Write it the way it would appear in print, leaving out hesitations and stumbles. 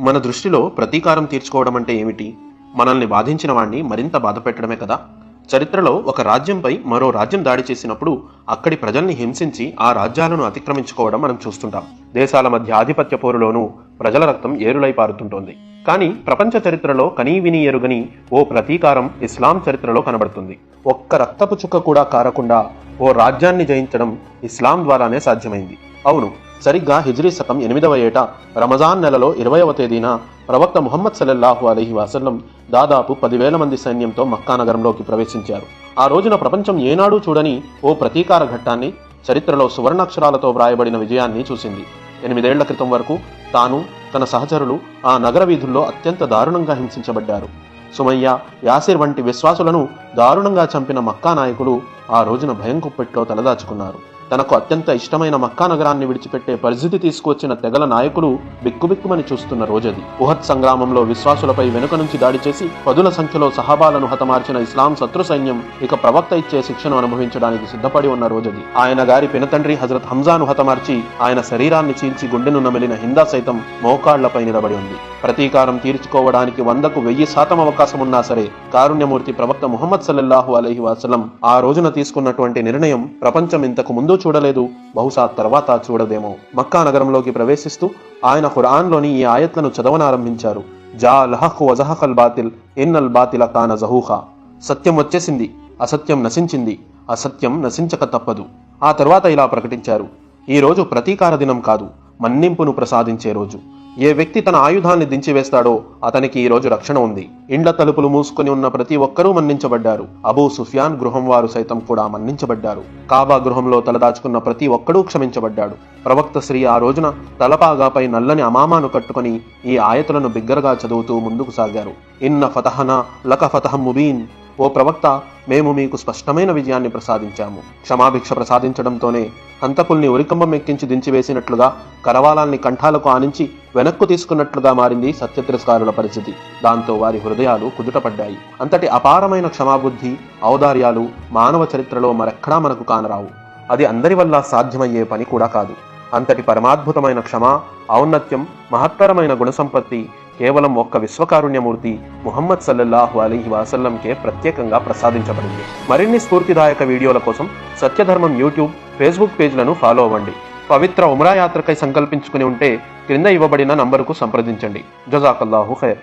మన దృష్టిలో ప్రతీకారం తీర్చుకోవడం అంటే ఏమిటి? మనల్ని బాధించిన వాణ్ణి మరింత బాధపెట్టడమే కదా. చరిత్రలో ఒక రాజ్యంపై మరో రాజ్యం దాడి చేసినప్పుడు అక్కడి ప్రజల్ని హింసించి ఆ రాజ్యాలను అతిక్రమించుకోవడం మనం చూస్తుంటాం. దేశాల మధ్య ఆధిపత్య పోరులోనూ ప్రజల రక్తం ఏరులై పారుతుంటోంది. కానీ ప్రపంచ చరిత్రలో కనీవిని ఎరుగని ఓ ప్రతీకారం ఇస్లాం చరిత్రలో కనబడుతుంది. ఒక్క రక్తపు చుక్క కూడా కారకుండా ఓ రాజ్యాన్ని జయించడం ఇస్లాం ద్వారానే సాధ్యమైంది. అవును, సరిగ్గా హిజ్రీ శకం 8వ ఏట రమజాన్ నెలలో 20వ తేదీన ప్రవక్త ముహమ్మద్ సల్లల్లాహు అలైహి వసల్లం దాదాపు 10,000 మంది సైన్యంతో మక్కా నగరంలోకి ప్రవేశించారు. ఆ రోజున ప్రపంచం ఏనాడూ చూడని ఓ ప్రతీకార ఘట్టాన్ని, చరిత్రలో సువర్ణాక్షరాలతో వ్రాయబడిన విజయాన్ని చూసింది. 8 ఏళ్ల క్రితం వరకు తాను, తన సహచరులు ఆ నగర వీధుల్లో అత్యంత దారుణంగా హింసించబడ్డారు. సుమయ్య, యాసిర్ వంటి విశ్వాసులను దారుణంగా చంపిన మక్కా నాయకులు ఆ రోజున భయం కుప్పెట్లో తలదాచుకున్నారు. తనకు అత్యంత ఇష్టమైన మక్కా నగరాన్ని విడిచిపెట్టే పరిస్థితి తీసుకువచ్చిన తెగల నాయకులు బిక్కుబిక్కుమని చూస్తున్న రోజది. ఉహద్ సంగ్రామంలో విశ్వాసులపై వెనుక నుంచి దాడి చేసి 10ల సంఖ్యలో సహాబాలను హతమార్చిన ఇస్లాం శత్రు సైన్యం ఇక ప్రవక్త ఇచ్చే శిక్షను అనుభవించడానికి సిద్ధపడి ఉన్న రోజది. ఆయన గారి పినతండ్రి హజరత్ హంజాను హతమార్చి ఆయన శరీరాన్ని చీల్చి గుండెను నమిలిన హిందా సైతం మోకాళ్లపై నిలబడి ఉంది. ప్రతీకారం తీర్చుకోవడానికి 100కు 1000% అవకాశం ఉన్నా సరే కారుణ్యమూర్తి ప్రవక్త ముహమ్మద్ సల్లల్లాహు అలైహి వసల్లం ఆ రోజున తీసుకున్నటువంటి నిర్ణయం ప్రపంచం ఇంతకు ముందు చూడలేదు, బహుశా తర్వాత చూడదేమో. మక్కా నగరంలోకి ప్రవేశిస్తూ ఆయన ఖురాన్లోని ఈ ఆయత్లను చదవనారంభించారు. జా లహఖ్ వజహఖల్ బాతిల్ ఇన్నల్ బాతిల కాన జహూఖా. సత్యం వచ్చేసింది, అసత్యం నశించింది, అసత్యం నశించక తప్పదు. ఆ తర్వాత ఇలా ప్రకటించారు, ఈ రోజు ప్రతీకార దినం కాదు, మన్నింపును ప్రసాదించే రోజు. ఏ వ్యక్తి తన ఆయుధాన్ని దించివేస్తాడో అతనికి ఈ రోజు రక్షణ ఉంది. ఇండ్ల తలుపులు మూసుకుని ఉన్న ప్రతి ఒక్కరూ మన్నించబడ్డారు. అబూ సుఫియాన్ గృహం వారు సైతం కూడా మన్నించబడ్డారు. కాబా గృహంలో తలదాచుకున్న ప్రతి ఒక్కడూ క్షమించబడ్డాడు. ప్రవక్త శ్రీ ఆ రోజున తలపాగాపై నల్లని అమామాను కట్టుకుని ఈ ఆయతులను బిగ్గరగా చదువుతూ ముందుకు సాగారు. ఇన్న ఫతహనా లక ఫతహం ముబీన్. ఓ ప్రవక్త, మేము మీకు స్పష్టమైన విజయాన్ని ప్రసాదించాము. క్షమాభిక్ష ప్రసాదించడంతోనే హంతకుల్ని ఉరికంబం ఎక్కించి దించివేసినట్లుగా, కరవాలాల్ని కంఠాలకు ఆనించి వెనక్కు తీసుకున్నట్లుగా మారింది సత్యతిరస్కారుల పరిస్థితి. దాంతో వారి హృదయాలు కుదుటపడ్డాయి. అంతటి అపారమైన క్షమాబుద్ధి, ఔదార్యాలు మానవ చరిత్రలో మరెక్కడా మనకు కానరావు. అది అందరి వల్ల సాధ్యమయ్యే పని కూడా కాదు. అంతటి పరమాద్భుతమైన క్షమ, ఔన్నత్యం, మహత్తరమైన గుణసంపత్తి కేవలం ఒక్క విశ్వకారుణ్యమూర్తి ముహమ్మద్ సల్లల్లాహు అలైహి వసల్లంకే ప్రత్యేకంగా ప్రసాదించబడింది. మరిన్ని స్ఫూర్తిదాయక వీడియోల కోసం సత్యధర్మం యూట్యూబ్, ఫేస్బుక్ పేజ్లను ఫాలో అవ్వండి. పవిత్ర ఉమ్రా యాత్రకై సంకల్పించుకుని ఉంటే క్రింద ఇవ్వబడిన నంబరుకు సంప్రదించండి. జజాకల్లాహు ఖైర్.